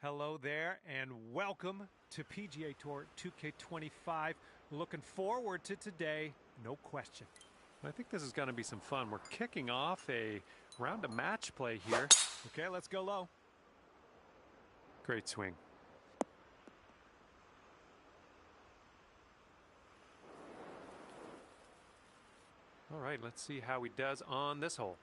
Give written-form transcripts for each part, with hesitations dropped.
Hello there and welcome to PGA Tour 2K25. Looking forward to today, no question. I think this is going to be some fun. We're kicking off a round of match play here. Okay, let's go low. Great swing. All right, let's see how he does on this hole.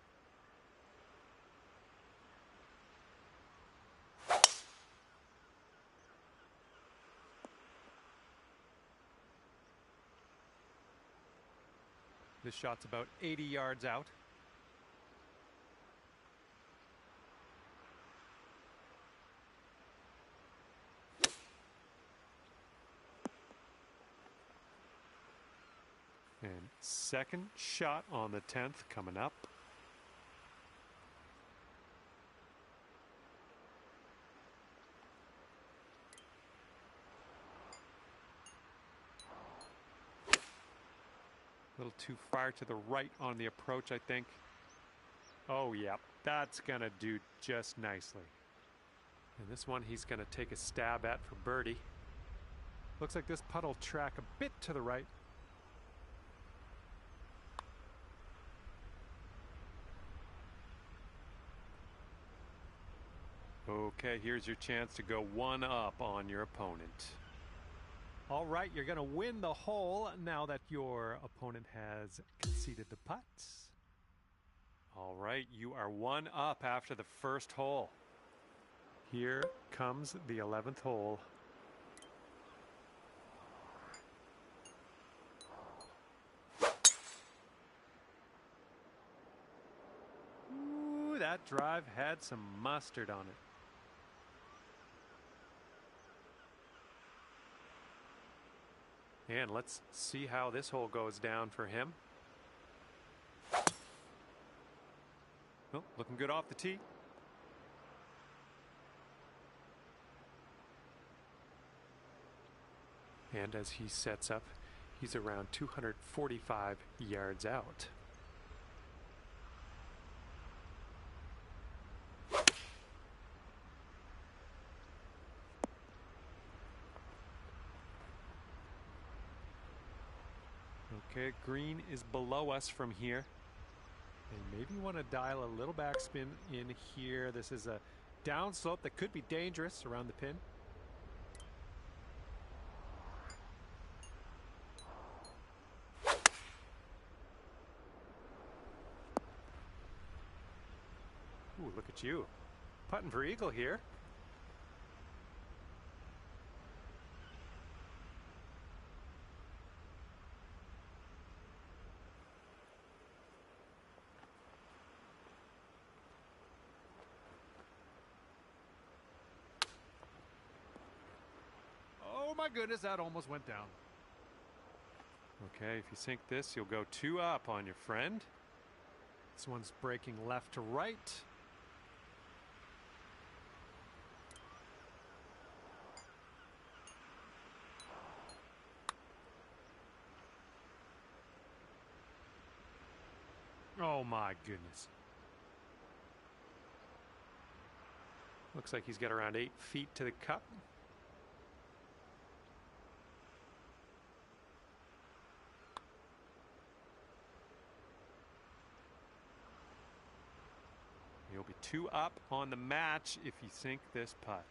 This shot's about 80 yards out. And second shot on the 10th coming up. A little too far to the right on the approach, I think. Oh, yeah, that's going to do just nicely. And this one he's going to take a stab at for birdie. Looks like this putt will track a bit to the right. Okay, here's your chance to go one up on your opponent. All right, you're going to win the hole now that your opponent has conceded the putts. All right, you are one up after the first hole. Here comes the 11th hole. Ooh, that drive had some mustard on it. And let's see how this hole goes down for him. Oh, looking good off the tee. And as he sets up, he's around 245 yards out. Okay, green is below us from here. And maybe you want to dial a little backspin in here. This is a downslope that could be dangerous around the pin. Ooh, look at you. Putting for eagle here. Oh my goodness, that almost went down. Okay, if you sink this, you'll go two up on your friend. This one's breaking left to right. Oh my goodness. Looks like he's got around 8 feet to the cup. You'll be two up on the match if you sink this putt.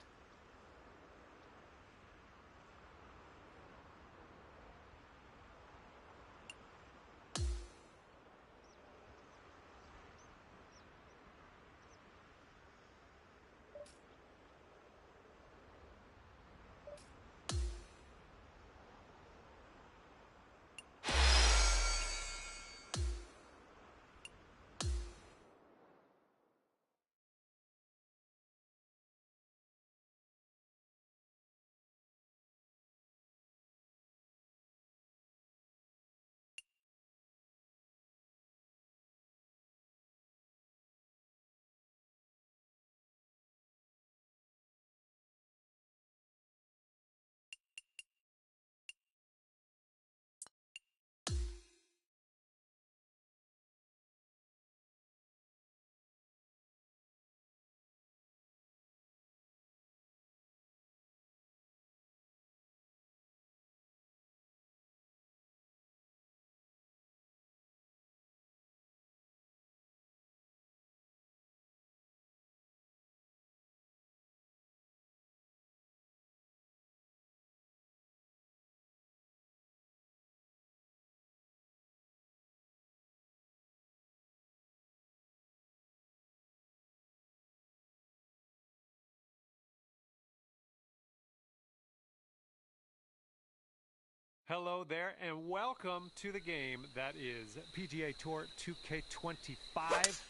Hello there, and welcome to the game that is PGA Tour 2K25.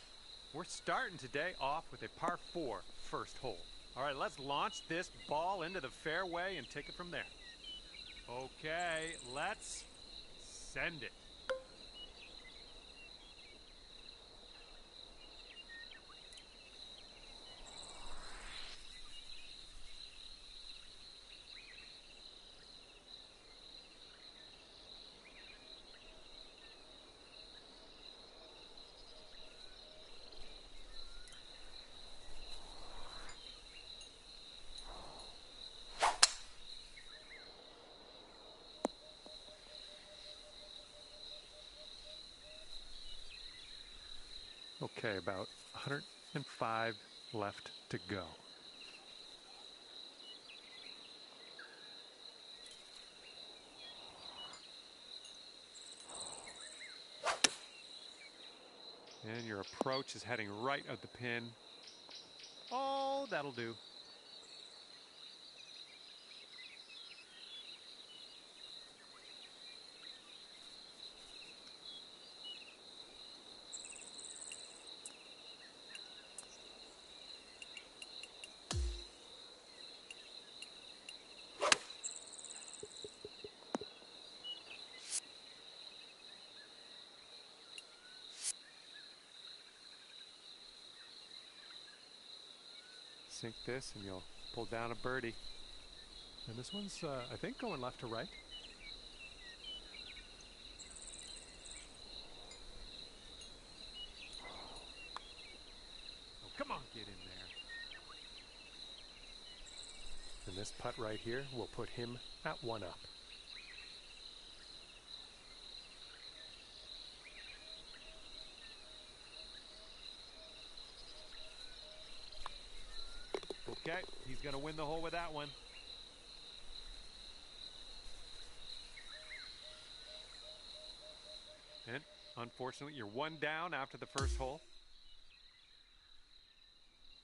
We're starting today off with a par 4 first hole. All right, let's launch this ball into the fairway and take it from there. Okay, let's send it. Okay, about 105 left to go. And your approach is heading right at the pin. Oh, that'll do. Sink this and you'll pull down a birdie. And this one's, I think, going left to right. Oh, come on, get in there. And this putt right here will put him at 1 up. Okay, he's going to win the hole with that one. And unfortunately, you're 1 down after the first hole.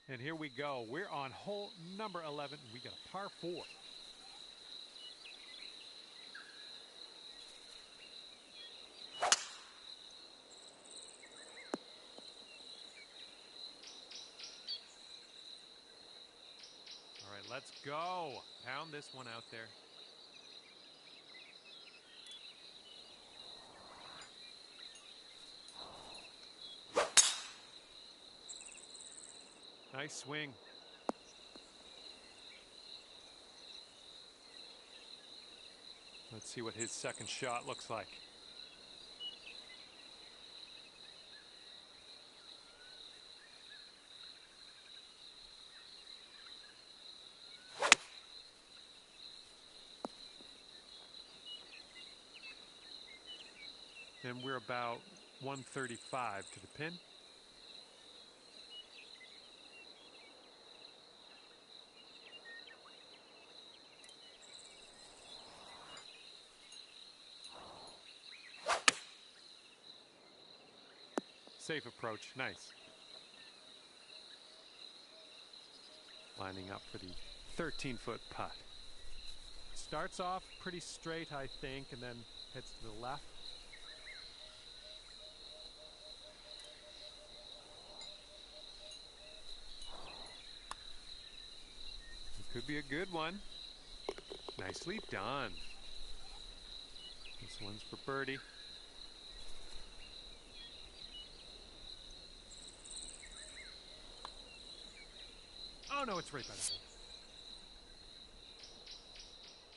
And here we go. We're on hole number 11. We got a par 4. All right, let's go. Pound this one out there. Nice swing. Let's see what his second shot looks like. And we're about 135 to the pin. Safe approach, nice. Lining up for the 13-foot putt. Starts off pretty straight, I think, and then heads to the left. It could be a good one. Nicely done. This one's for birdie. Oh no, it's right by the hole.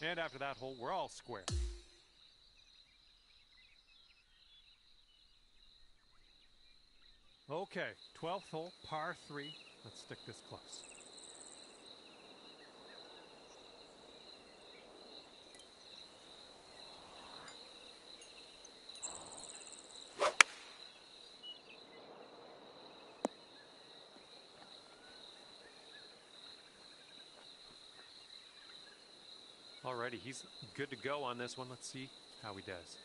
And after that hole, we're all square. Okay, 12th hole, par 3. Let's stick this close. Alrighty, he's good to go on this one. Let's see how he does.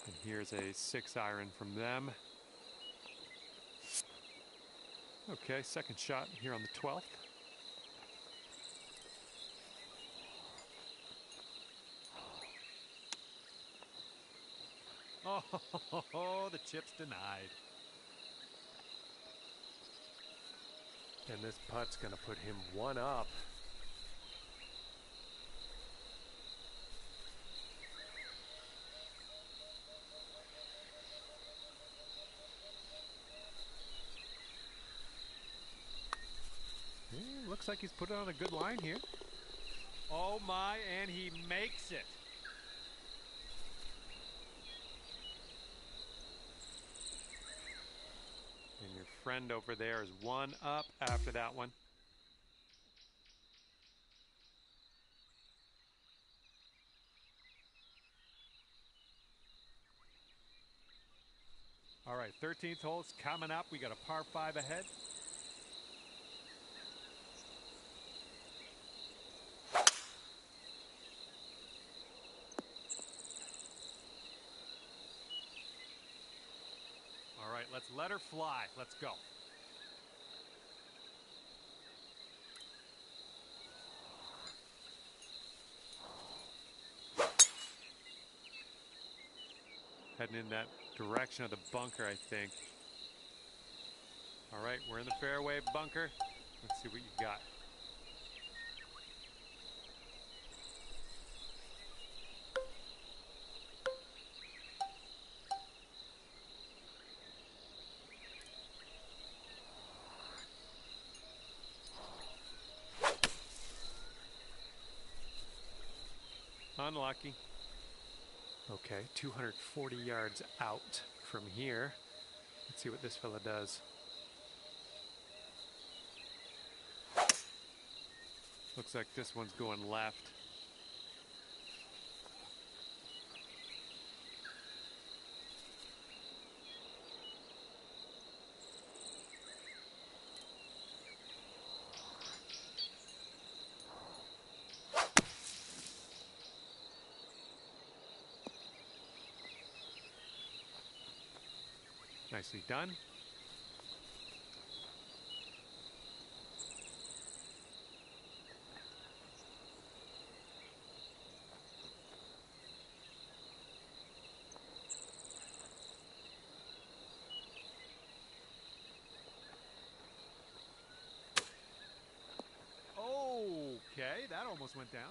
And here's a 6-iron from them. Okay, second shot here on the 12th. Oh, the chip's denied. And this putt's going to put him one up. Looks like he's put it on a good line here. Oh my, and he makes it. And your friend over there is one up after that one. All right, 13th hole's coming up. We got a par 5 ahead. All right, let's let her fly. Let's go. Heading in that direction of the bunker, I think. All right, we're in the fairway bunker. Let's see what you got. Unlucky. Okay, 240 yards out from here. Let's see what this fella does. Looks like this one's going left. Nicely done. Okay, that almost went down.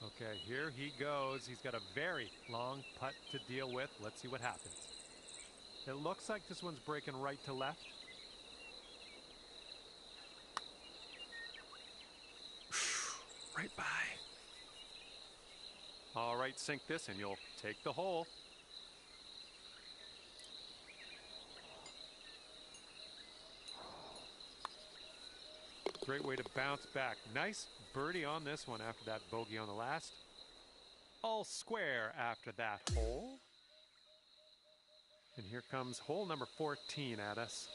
Okay, here he goes. He's got a very long putt to deal with. Let's see what happens. It looks like this one's breaking right to left. Right by. All right, sink this and you'll take the hole. Great way to bounce back. Nice birdie on this one after that bogey on the last. All square after that hole. And here comes hole number 14 at us.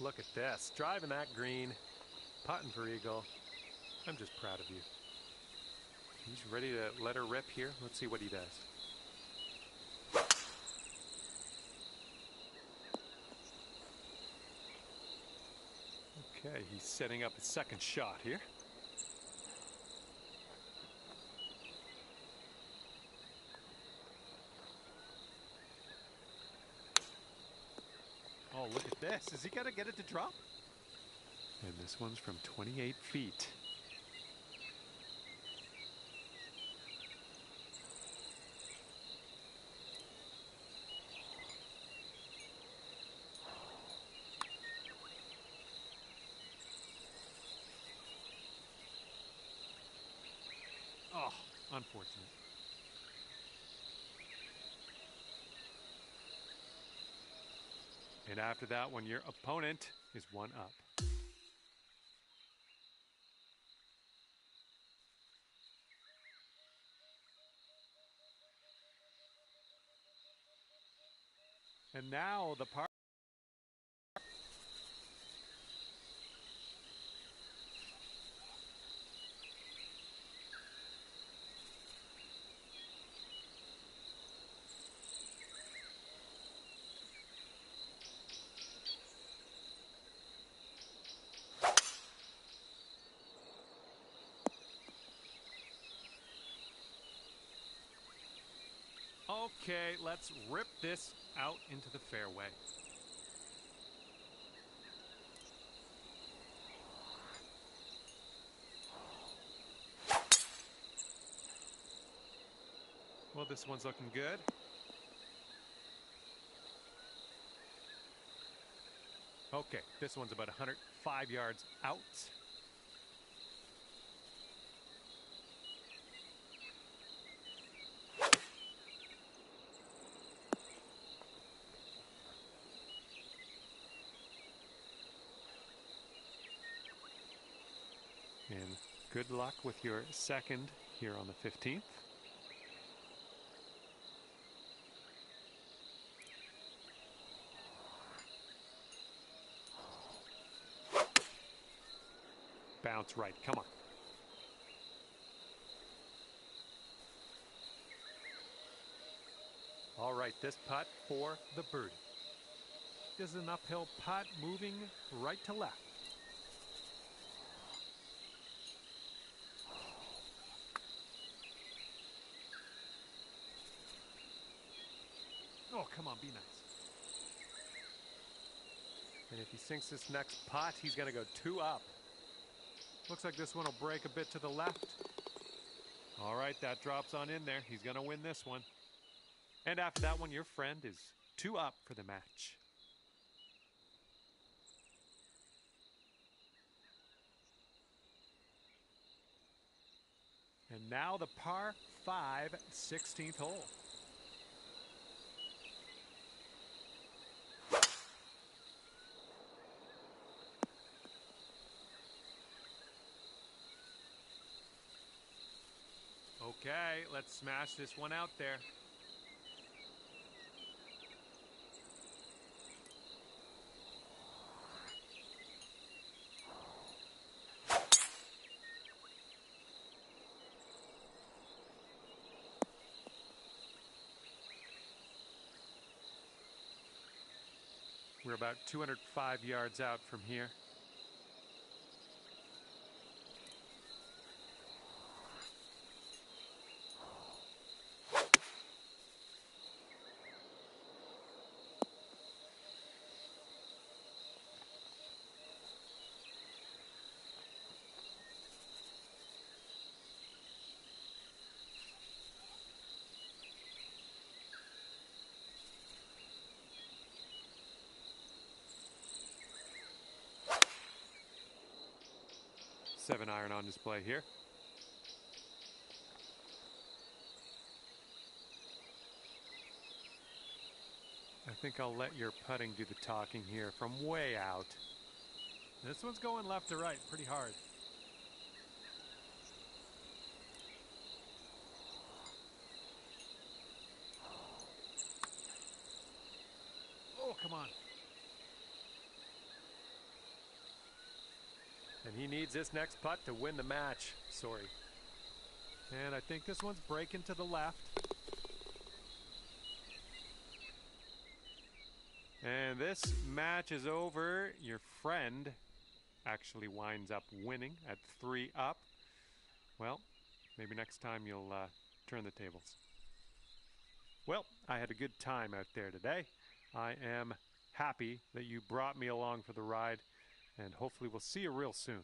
Look at this, driving that green, putting for eagle. I'm just proud of you. He's ready to let her rip here. Let's see what he does. Okay, he's setting up his second shot here. Oh, look at this. Is he going to get it to drop? And this one's from 28 feet. Oh, unfortunate. And after that one, your opponent is one up. And now the par. Okay, let's rip this out into the fairway. Well, this one's looking good. Okay, this one's about 105 yards out. And good luck with your second here on the 15th. Bounce right, come on. All right, this putt for the birdie. This is an uphill putt moving right to left. Oh, come on, be nice. And if he sinks this next putt, he's going to go 2 up. Looks like this one will break a bit to the left. All right, that drops on in there. He's going to win this one. And after that one, your friend is 2 up for the match. And now the par 5 16th hole. Okay, let's smash this one out there. We're about 205 yards out from here. Seven iron on display here. I think I'll let your putting do the talking here from way out. This one's going left to right pretty hard. Oh, come on. And he needs this next putt to win the match. Sorry. And I think this one's breaking to the left. And this match is over. Your friend actually winds up winning at 3 up. Well, maybe next time you'll turn the tables. Well, I had a good time out there today. I am happy that you brought me along for the ride, and hopefully we'll see you real soon.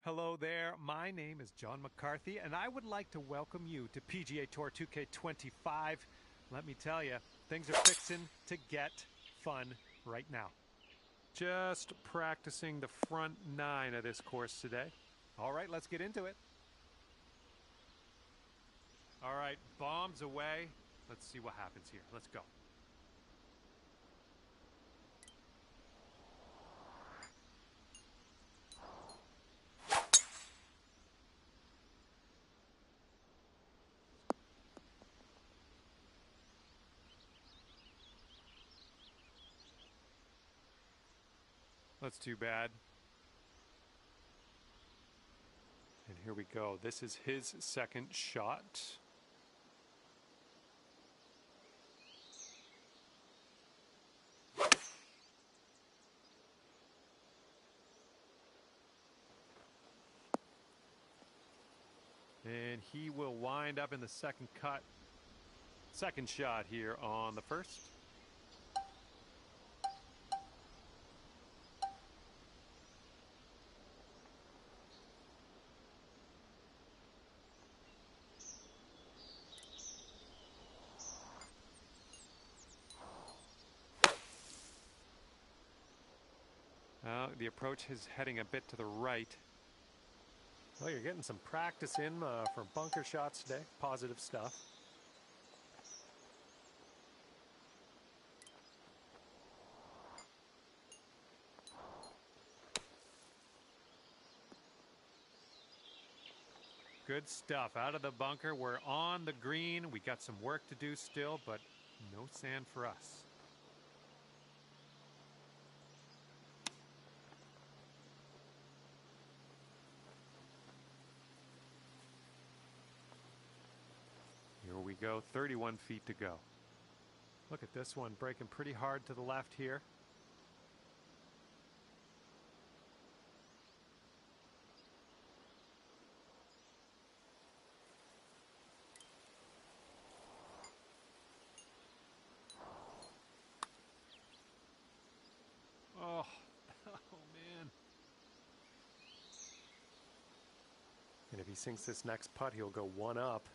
Hello there, my name is John McCarthy, and I would like to welcome you to PGA Tour 2K25. Let me tell you, things are fixing to get fun right now. Just practicing the front 9 of this course today. All right, let's get into it. All right, bombs away. Let's see what happens here. Let's go. That's too bad. And here we go. This is his second shot. And he will wind up in the second cut. Second shot here on the first. The approach is heading a bit to the right. Well, you're getting some practice in for bunker shots today. Positive stuff. Good stuff. Out of the bunker. We're on the green. We got some work to do still, but no sand for us. Here we go, 31 feet to go. Look at this one, breaking pretty hard to the left here. Oh, oh man. And if he sinks this next putt, he'll go one up.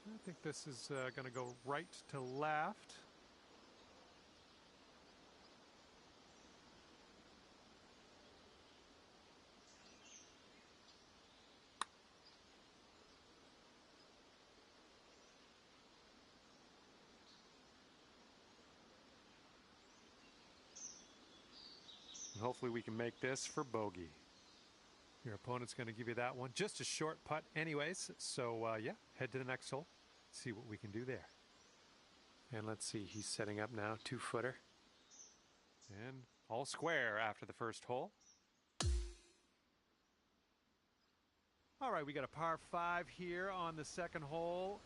I think this is going to go right to left. And hopefully we can make this for bogey. Your opponent's going to give you that one. Just a short putt anyways. So, yeah, head to the next hole. See what we can do there. And let's see, he's setting up now, 2-footer. And all square after the first hole. All right, we got a par 5 here on the second hole.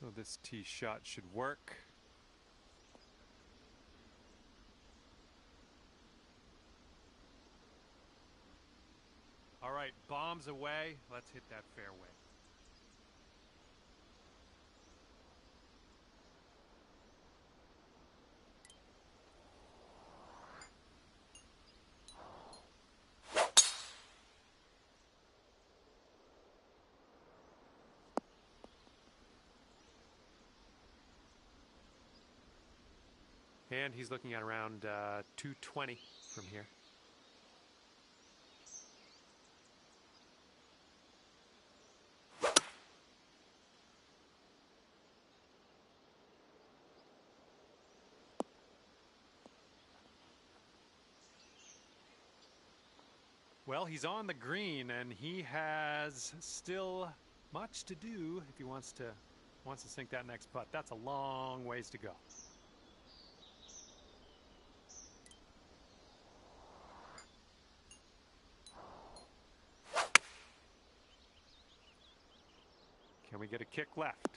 So this tee shot should work. All right, bombs away. Let's hit that fairway. And he's looking at around 220 from here. Well, he's on the green, and he has still much to do if he wants to sink that next putt. That's a long ways to go. Can we get a kick left?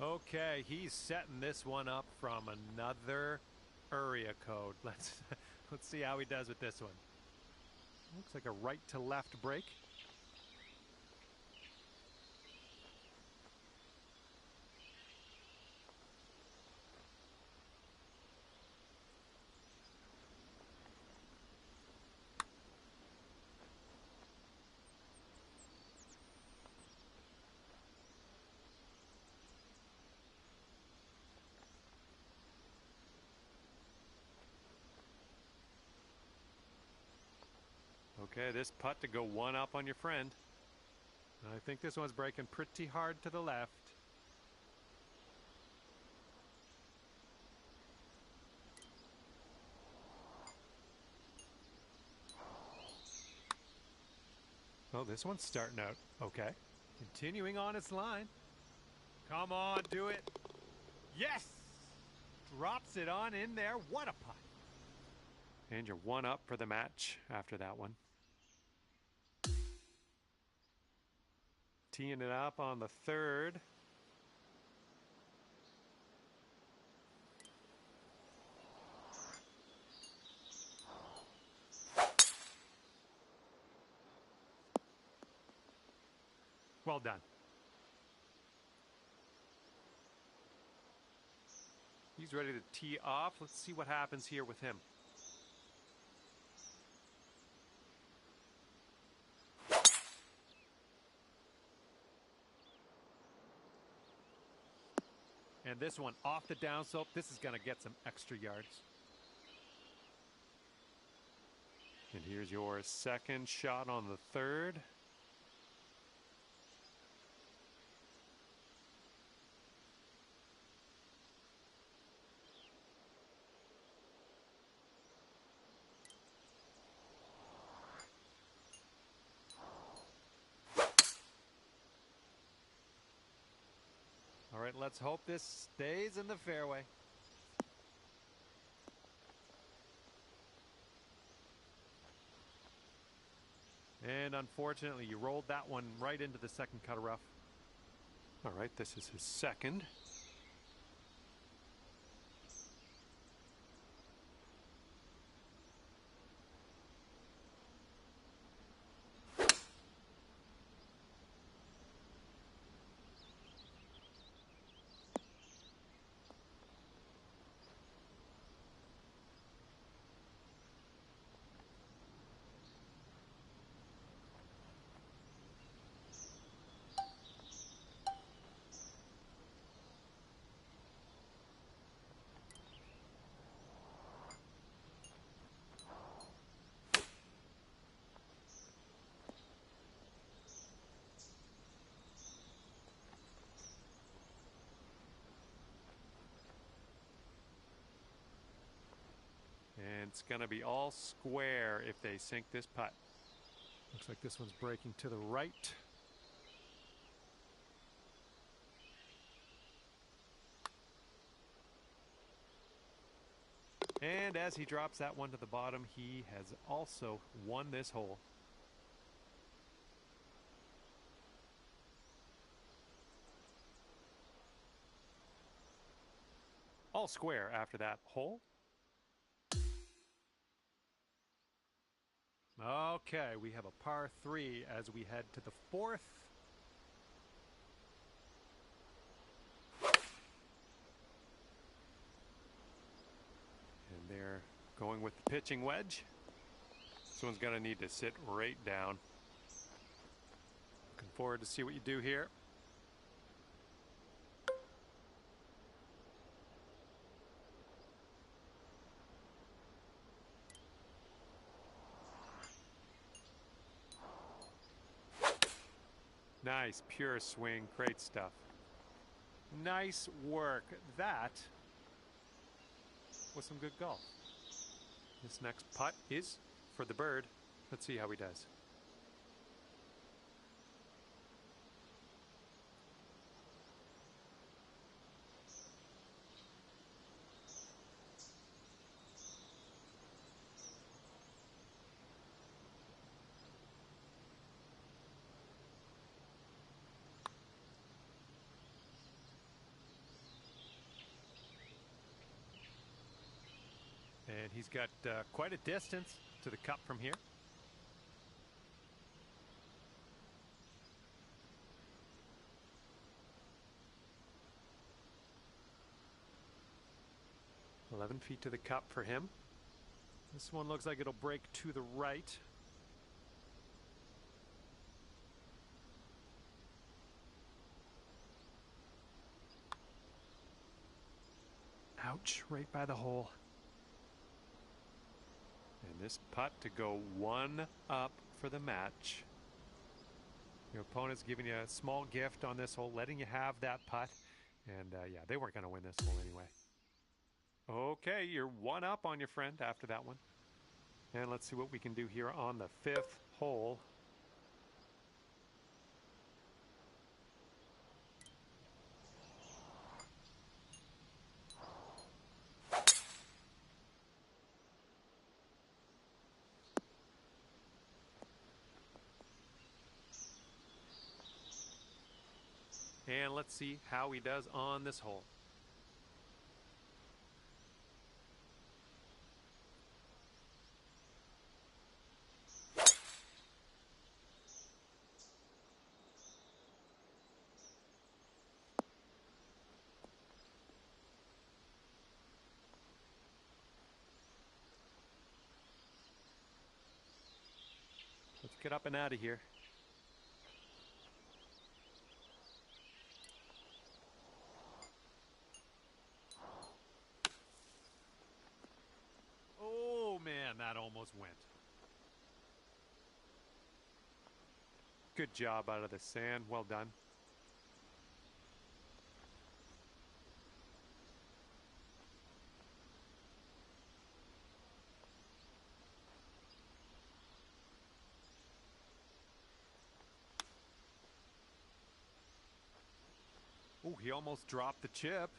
Okay, he's setting this one up from another area code. Let's see how he does with this one. Looks like a right to left break. Okay, this putt to go one up on your friend. I think this one's breaking pretty hard to the left. Oh, this one's starting out okay. Continuing on its line. Come on, do it. Yes! Drops it on in there. What a putt. And you're one up for the match after that one. Teeing it up on the third. Well done. He's ready to tee off. Let's see what happens here with him. And this one off the downslope. This is going to get some extra yards. And here's your second shot on the third. All right, let's hope this stays in the fairway. And unfortunately, you rolled that one right into the second cut of rough. All right, this is his second. And it's going to be all square if they sink this putt. Looks like this one's breaking to the right. And as he drops that one to the bottom, he has also won this hole. All square after that hole. Okay, we have a par 3 as we head to the fourth. And they're going with the pitching wedge. This one's going to need to sit right down. Looking forward to see what you do here. Nice, pure swing, great stuff. Nice work. That was some good golf. This next putt is for the bird. Let's see how he does. And he's got quite a distance to the cup from here. 11 feet to the cup for him. This one looks like it'll break to the right. Ouch, right by the hole. And this putt to go one up for the match. Your opponent's giving you a small gift on this hole, letting you have that putt. And yeah, they weren't going to win this hole anyway. Okay, you're one up on your friend after that one. And let's see what we can do here on the 5th hole. And let's see how he does on this hole. Let's get up and out of here. Oh man, that almost went. Good job out of the sand. Well done. Oh, he almost dropped the chip.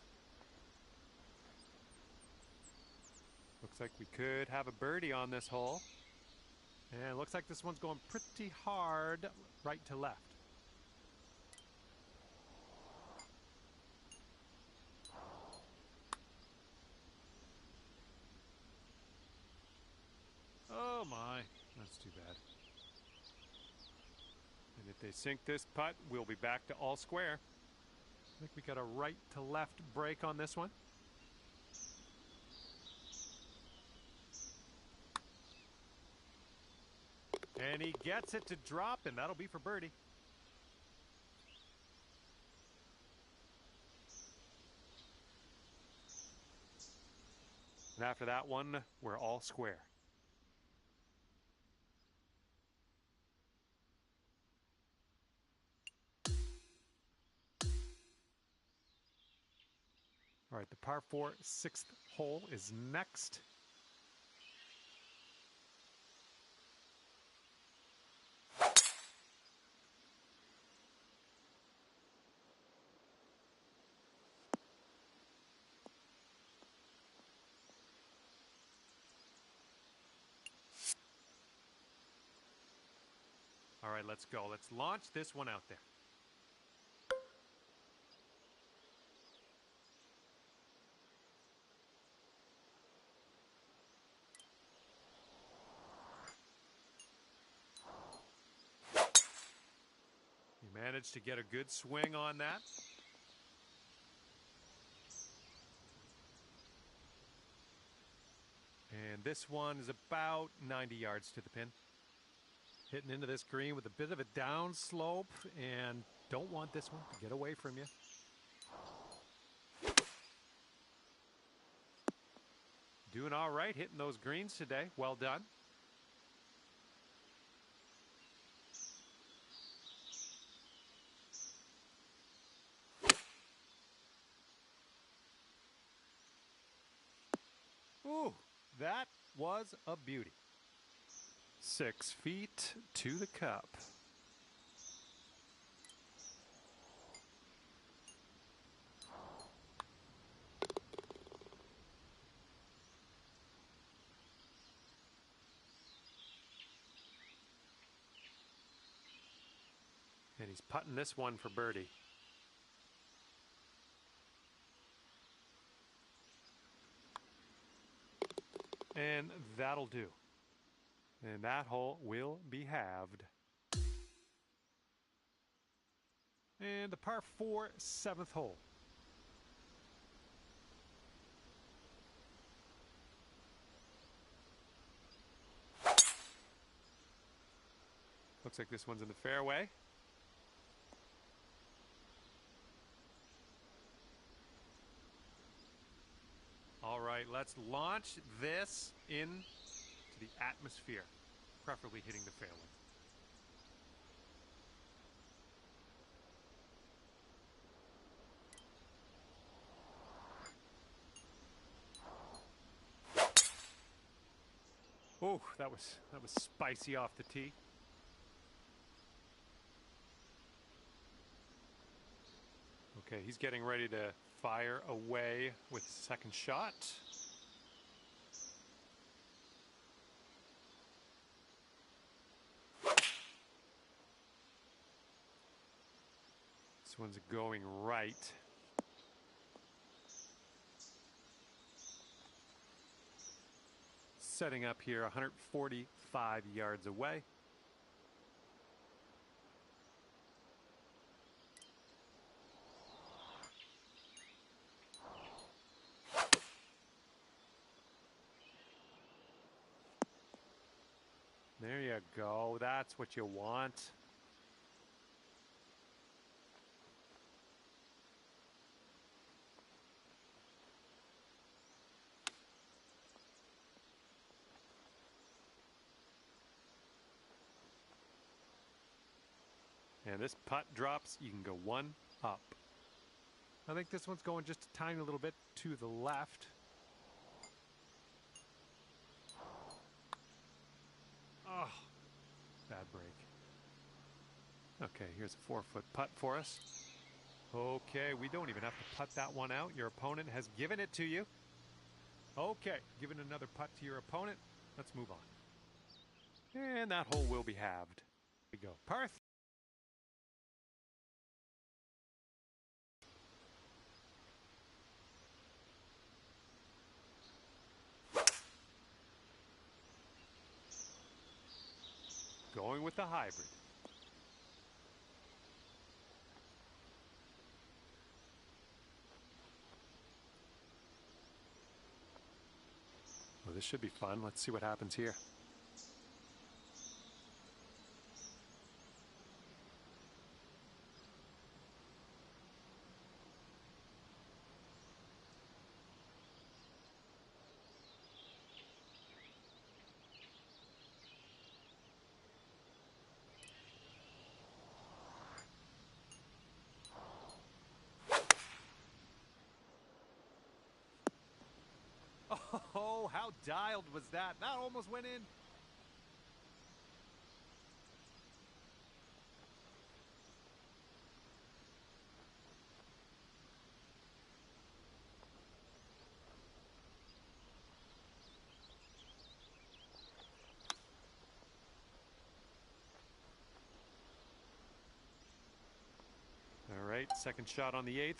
Looks like we could have a birdie on this hole. And it looks like this one's going pretty hard right to left. Oh my, that's too bad. And if they sink this putt, we'll be back to all square. I think we got a right to left break on this one. And he gets it to drop, and that'll be for birdie. And after that one, we're all square. All right, the par 4 6th hole is next. All right, let's go. Let's launch this one out there. He managed to get a good swing on that. And this one is about 90 yards to the pin. Hitting into this green with a bit of a down slope, and don't want this one to get away from you. Doing all right, hitting those greens today. Well done. Ooh, that was a beauty. 6 feet to the cup. And he's putting this one for birdie. And that'll do. And that hole will be halved. And the par 4 7th hole. Looks like this one's in the fairway. All right, let's launch this into the atmosphere, preferably hitting the fairway. Oh, that was spicy off the tee. Okay, he's getting ready to fire away with the second shot. This one's going right. Setting up here 145 yards away. There you go. That's what you want. And this putt drops, you can go one up. I think this one's going just a tiny little bit to the left. Oh, bad break. Okay, here's a 4-foot putt for us. Okay, we don't even have to putt that one out. Your opponent has given it to you. Okay, giving another putt to your opponent. Let's move on. And that hole will be halved. Here we go. Par 3. Going with the hybrid. Well, this should be fun. Let's see what happens here. Oh, how dialed was that? That almost went in. All right, second shot on the 8th.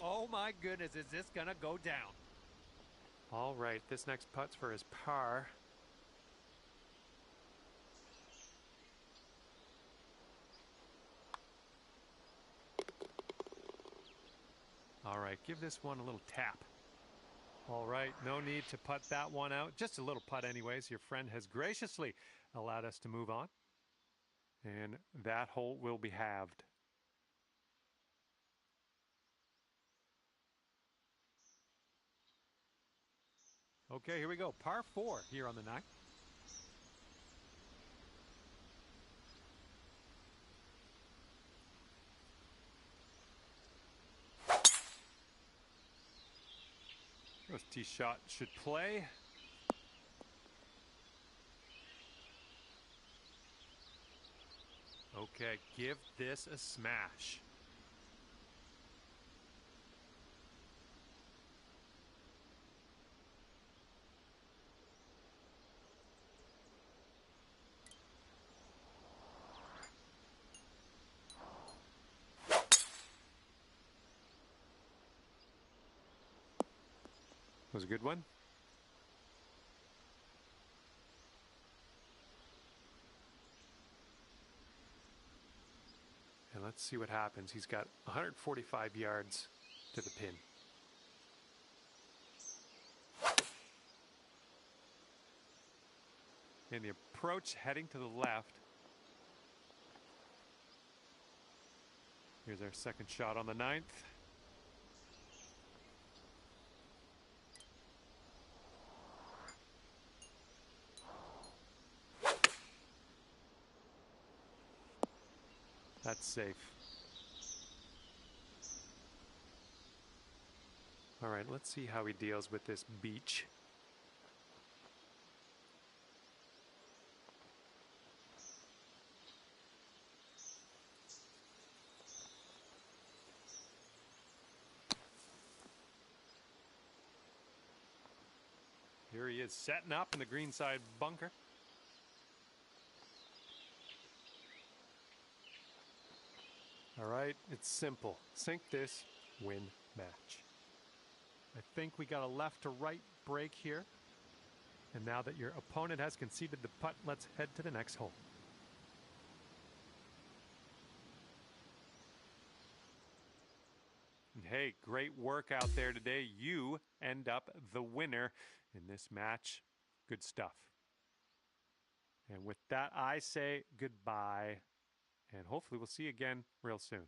Oh my goodness, is this gonna go down? All right, this next putt's for his par. All right, give this one a little tap. All right, no need to putt that one out. Just a little putt anyways. Your friend has graciously allowed us to move on. And that hole will be halved. Okay, here we go. Par 4 here on the 9th. First tee shot should play. Okay, give this a smash. Was a good one. And let's see what happens. He's got 145 yards to the pin. And the approach heading to the left. Here's our second shot on the 9th. That's safe. All right, let's see how he deals with this beach. Here he is setting up in the greenside bunker. All right, it's simple. Sink this, win match. I think we got a left to right break here. And now that your opponent has conceded the putt, let's head to the next hole. And hey, great work out there today. You end up the winner in this match. Good stuff. And with that, I say goodbye. And hopefully we'll see you again real soon.